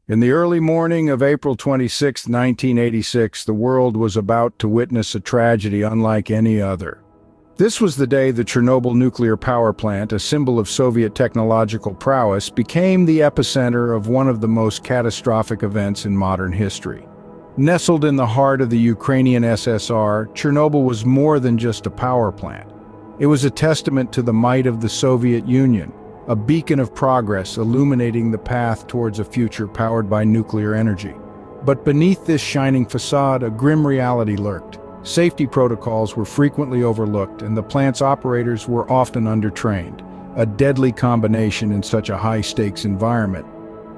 In the early morning of April 26, 1986, the world was about to witness a tragedy unlike any other. This was the day the Chernobyl nuclear power plant, a symbol of Soviet technological prowess, became the epicenter of one of the most catastrophic events in modern history. Nestled in the heart of the Ukrainian SSR, Chernobyl was more than just a power plant. It was a testament to the might of the Soviet Union, a beacon of progress illuminating the path towards a future powered by nuclear energy. But beneath this shining facade, a grim reality lurked. Safety protocols were frequently overlooked, and the plant's operators were often undertrained, a deadly combination in such a high-stakes environment.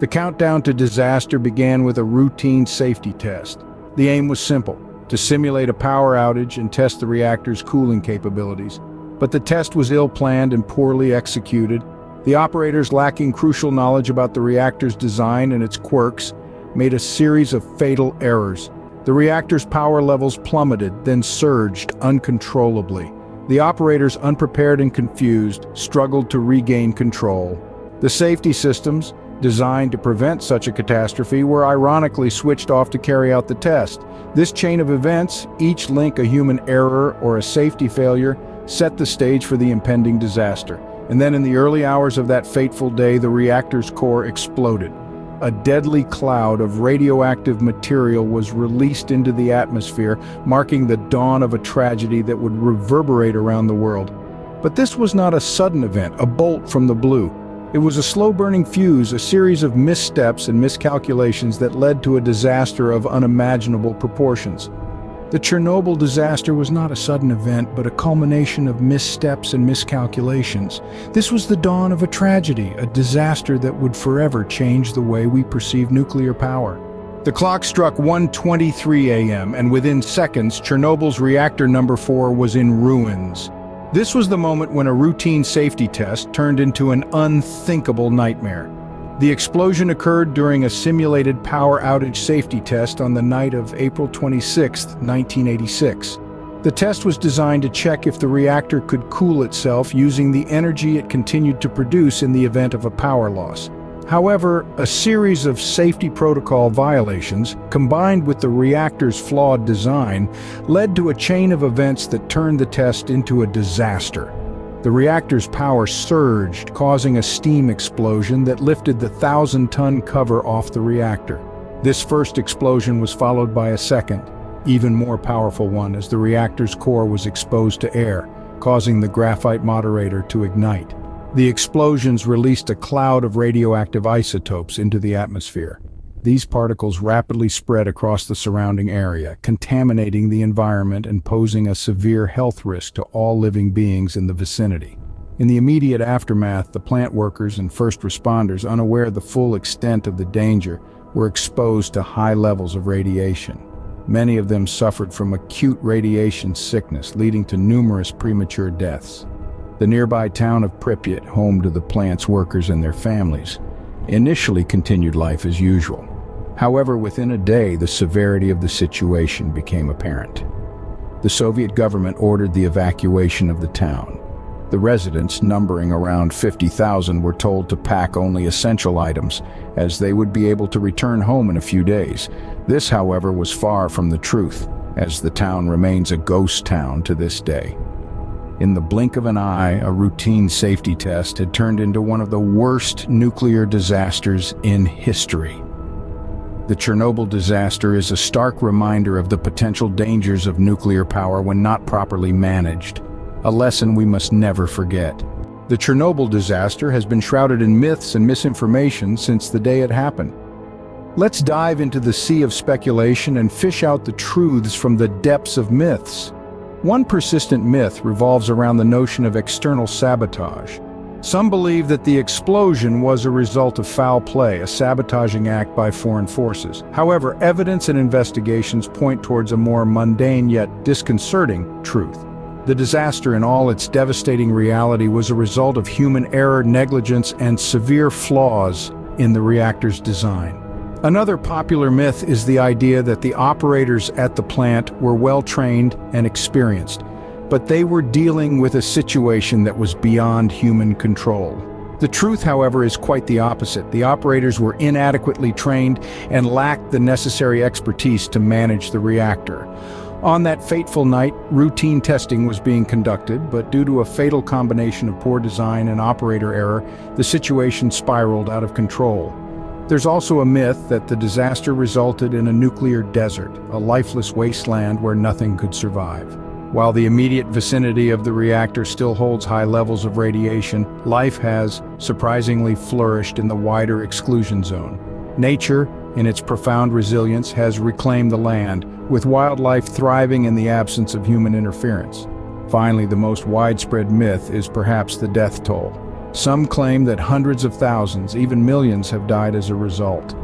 The countdown to disaster began with a routine safety test. The aim was simple: to simulate a power outage and test the reactor's cooling capabilities. But the test was ill-planned and poorly executed. The operators, lacking crucial knowledge about the reactor's design and its quirks, made a series of fatal errors. The reactor's power levels plummeted, then surged uncontrollably. The operators, unprepared and confused, struggled to regain control. The safety systems, designed to prevent such a catastrophe, were ironically switched off to carry out the test. This chain of events, each link a human error or a safety failure, set the stage for the impending disaster. And then in the early hours of that fateful day, the reactor's core exploded. A deadly cloud of radioactive material was released into the atmosphere, marking the dawn of a tragedy that would reverberate around the world. But this was not a sudden event, a bolt from the blue. It was a slow-burning fuse, a series of missteps and miscalculations that led to a disaster of unimaginable proportions. The Chernobyl disaster was not a sudden event, but a culmination of missteps and miscalculations. This was the dawn of a tragedy, a disaster that would forever change the way we perceive nuclear power. The clock struck 1:23 a.m., and within seconds, Chernobyl's reactor number 4 was in ruins. This was the moment when a routine safety test turned into an unthinkable nightmare. The explosion occurred during a simulated power outage safety test on the night of April 26, 1986. The test was designed to check if the reactor could cool itself using the energy it continued to produce in the event of a power loss. However, a series of safety protocol violations, combined with the reactor's flawed design, led to a chain of events that turned the test into a disaster. The reactor's power surged, causing a steam explosion that lifted the 1,000-ton cover off the reactor. This first explosion was followed by a second, even more powerful one, as the reactor's core was exposed to air, causing the graphite moderator to ignite. The explosions released a cloud of radioactive isotopes into the atmosphere. These particles rapidly spread across the surrounding area, contaminating the environment and posing a severe health risk to all living beings in the vicinity. In the immediate aftermath, the plant workers and first responders, unaware of the full extent of the danger, were exposed to high levels of radiation. Many of them suffered from acute radiation sickness, leading to numerous premature deaths. The nearby town of Pripyat, home to the plant's workers and their families, initially continued life as usual. However, within a day, the severity of the situation became apparent. The Soviet government ordered the evacuation of the town. The residents, numbering around 50,000, were told to pack only essential items, as they would be able to return home in a few days. This, however, was far from the truth, as the town remains a ghost town to this day. In the blink of an eye, a routine safety test had turned into one of the worst nuclear disasters in history. The Chernobyl disaster is a stark reminder of the potential dangers of nuclear power when not properly managed, a lesson we must never forget. The Chernobyl disaster has been shrouded in myths and misinformation since the day it happened. Let's dive into the sea of speculation and fish out the truths from the depths of myths. One persistent myth revolves around the notion of external sabotage. Some believe that the explosion was a result of foul play, a sabotaging act by foreign forces. However, evidence and investigations point towards a more mundane yet disconcerting truth. The disaster in all its devastating reality was a result of human error, negligence, and severe flaws in the reactor's design. Another popular myth is the idea that the operators at the plant were well-trained and experienced, but they were dealing with a situation that was beyond human control. The truth, however, is quite the opposite. The operators were inadequately trained and lacked the necessary expertise to manage the reactor. On that fateful night, routine testing was being conducted, but due to a fatal combination of poor design and operator error, the situation spiraled out of control. There's also a myth that the disaster resulted in a nuclear desert, a lifeless wasteland where nothing could survive. While the immediate vicinity of the reactor still holds high levels of radiation, life has, surprisingly, flourished in the wider exclusion zone. Nature, in its profound resilience, has reclaimed the land, with wildlife thriving in the absence of human interference. Finally, the most widespread myth is perhaps the death toll. Some claim that hundreds of thousands, even millions, have died as a result.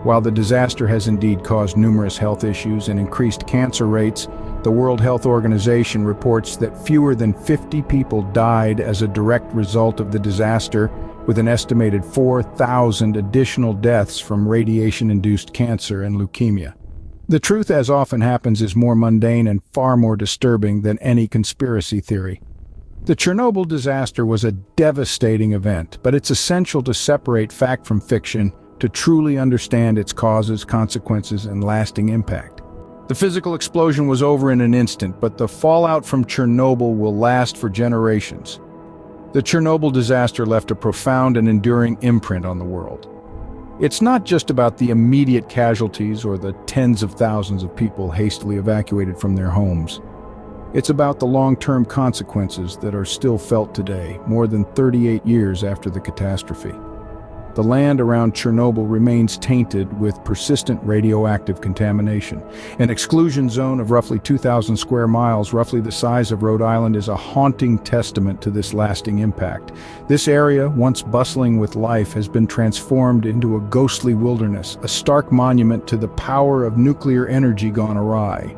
While the disaster has indeed caused numerous health issues and increased cancer rates, the World Health Organization reports that fewer than 50 people died as a direct result of the disaster, with an estimated 4,000 additional deaths from radiation-induced cancer and leukemia. The truth, as often happens, is more mundane and far more disturbing than any conspiracy theory. The Chernobyl disaster was a devastating event, but it's essential to separate fact from fiction to truly understand its causes, consequences, and lasting impact. The physical explosion was over in an instant, but the fallout from Chernobyl will last for generations. The Chernobyl disaster left a profound and enduring imprint on the world. It's not just about the immediate casualties or the tens of thousands of people hastily evacuated from their homes. It's about the long-term consequences that are still felt today, more than 38 years after the catastrophe. The land around Chernobyl remains tainted with persistent radioactive contamination. An exclusion zone of roughly 2,000 square miles, roughly the size of Rhode Island, is a haunting testament to this lasting impact. This area, once bustling with life, has been transformed into a ghostly wilderness, a stark monument to the power of nuclear energy gone awry.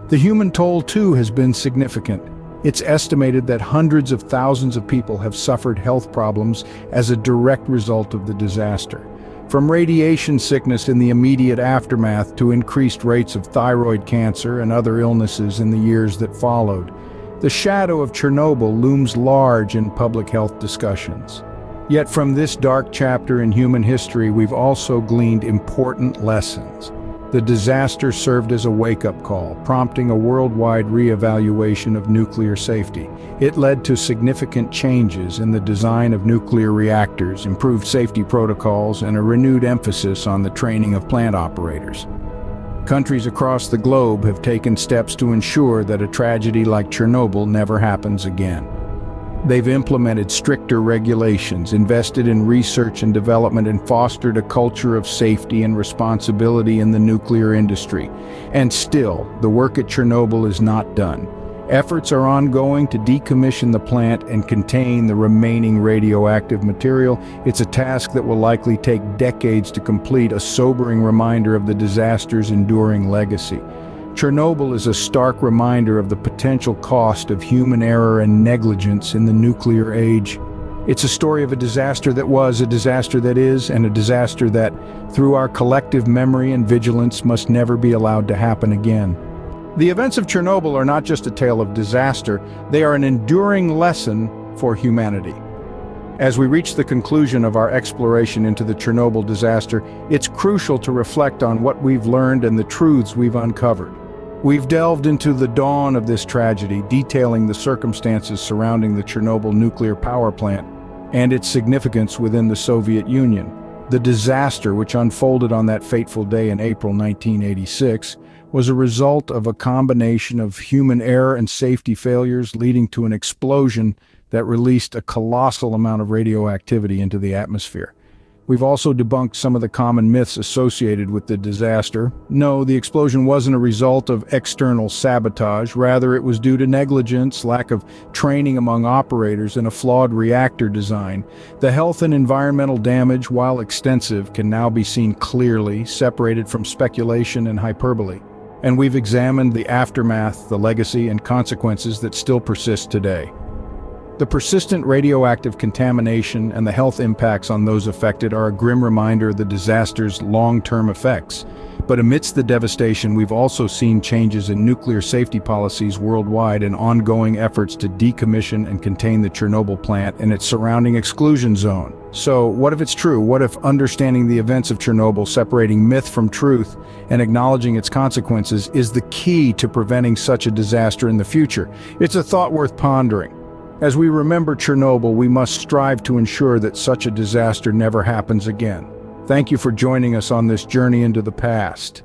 The human toll, too, has been significant. It's estimated that hundreds of thousands of people have suffered health problems as a direct result of the disaster. From radiation sickness in the immediate aftermath to increased rates of thyroid cancer and other illnesses in the years that followed, the shadow of Chernobyl looms large in public health discussions. Yet from this dark chapter in human history, we've also gleaned important lessons. The disaster served as a wake-up call, prompting a worldwide re-evaluation of nuclear safety. It led to significant changes in the design of nuclear reactors, improved safety protocols, and a renewed emphasis on the training of plant operators. Countries across the globe have taken steps to ensure that a tragedy like Chernobyl never happens again. They've implemented stricter regulations, invested in research and development, and fostered a culture of safety and responsibility in the nuclear industry. And still, the work at Chernobyl is not done. Efforts are ongoing to decommission the plant and contain the remaining radioactive material. It's a task that will likely take decades to complete, a sobering reminder of the disaster's enduring legacy. Chernobyl is a stark reminder of the potential cost of human error and negligence in the nuclear age. It's a story of a disaster that was, a disaster that is, and a disaster that, through our collective memory and vigilance, must never be allowed to happen again. The events of Chernobyl are not just a tale of disaster, they are an enduring lesson for humanity. As we reach the conclusion of our exploration into the Chernobyl disaster, it's crucial to reflect on what we've learned and the truths we've uncovered. We've delved into the dawn of this tragedy, detailing the circumstances surrounding the Chernobyl nuclear power plant and its significance within the Soviet Union. The disaster, which unfolded on that fateful day in April 1986, was a result of a combination of human error and safety failures, leading to an explosion that released a colossal amount of radioactivity into the atmosphere. We've also debunked some of the common myths associated with the disaster. No, the explosion wasn't a result of external sabotage. Rather, it was due to negligence, lack of training among operators, and a flawed reactor design. The health and environmental damage, while extensive, can now be seen clearly, separated from speculation and hyperbole. And we've examined the aftermath, the legacy, and consequences that still persist today. The persistent radioactive contamination and the health impacts on those affected are a grim reminder of the disaster's long-term effects. But amidst the devastation, we've also seen changes in nuclear safety policies worldwide and ongoing efforts to decommission and contain the Chernobyl plant and its surrounding exclusion zone. So, what if it's true? What if understanding the events of Chernobyl, separating myth from truth, and acknowledging its consequences is the key to preventing such a disaster in the future? It's a thought worth pondering. As we remember Chernobyl, we must strive to ensure that such a disaster never happens again. Thank you for joining us on this journey into the past.